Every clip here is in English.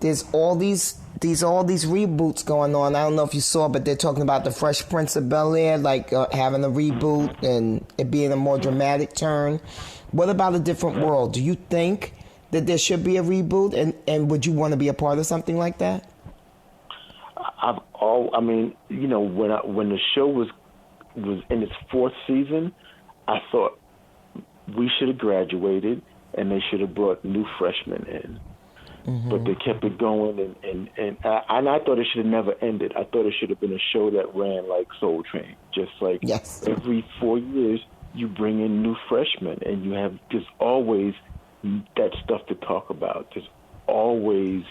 there's all these reboots going on. I don't know if you saw, but they're talking about the Fresh Prince of Bel-Air, like having a reboot and it being a more dramatic turn. What about A Different World? Do you think that there should be a reboot, and would you want to be a part of something like that? I mean, you know, when the show was in its fourth season, I thought we should have graduated and they should have brought new freshmen in. Mm-hmm. But they kept it going, and I thought it should have never ended. I thought it should have been a show that ran like Soul Train, just like every 4 years you bring in new freshmen, and you have just always that stuff to talk about. There's always,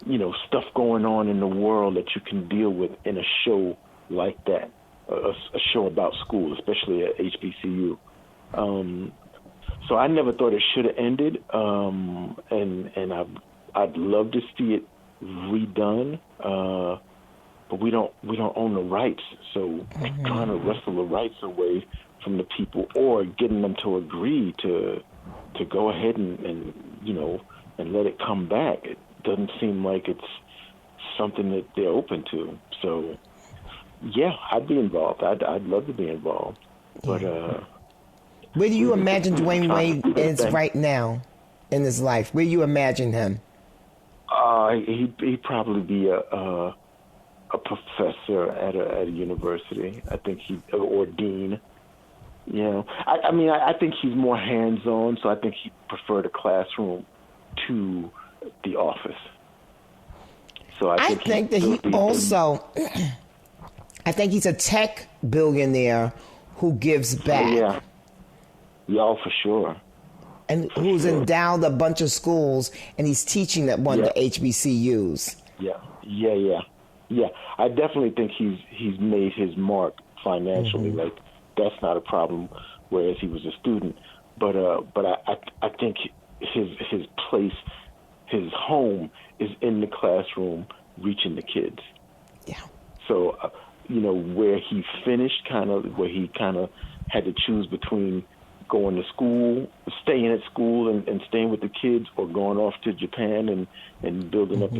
you know, stuff going on in the world that you can deal with in a show like that, a show about school, especially at HBCU. So I never thought it should have ended, and I'd love to see it redone, but we don't own the rights, so trying to wrestle the rights away from the people or getting them to agree to go ahead and you know, and let it come back, it doesn't seem like it's something that they're open to. So yeah, I'd be involved. I'd love to be involved, but where do you imagine Dwayne Wayne is right now in his life? Where do you imagine him? He'd probably be a professor at a university. I think or dean. You know, I mean, I think he's more hands-on, so I think he'd prefer the classroom to the office. So I think that he also, I think he's a tech billionaire who gives back. Yeah. Yeah, for sure. And who's endowed a bunch of schools, and he's teaching at one of the HBCUs. Yeah. I definitely think he's made his mark financially. Like, that's not a problem, whereas he was a student. But I think his place, his home, is in the classroom, reaching the kids. Yeah. So, you know, where he finished, where he had to choose between going to school, staying at school and staying with the kids, or going off to Japan and building up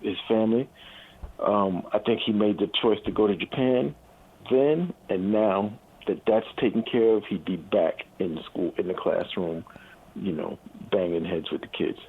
his family. I think he made the choice to go to Japan then, and now that's taken care of, he'd be back in the school, in the classroom, you know, banging heads with the kids.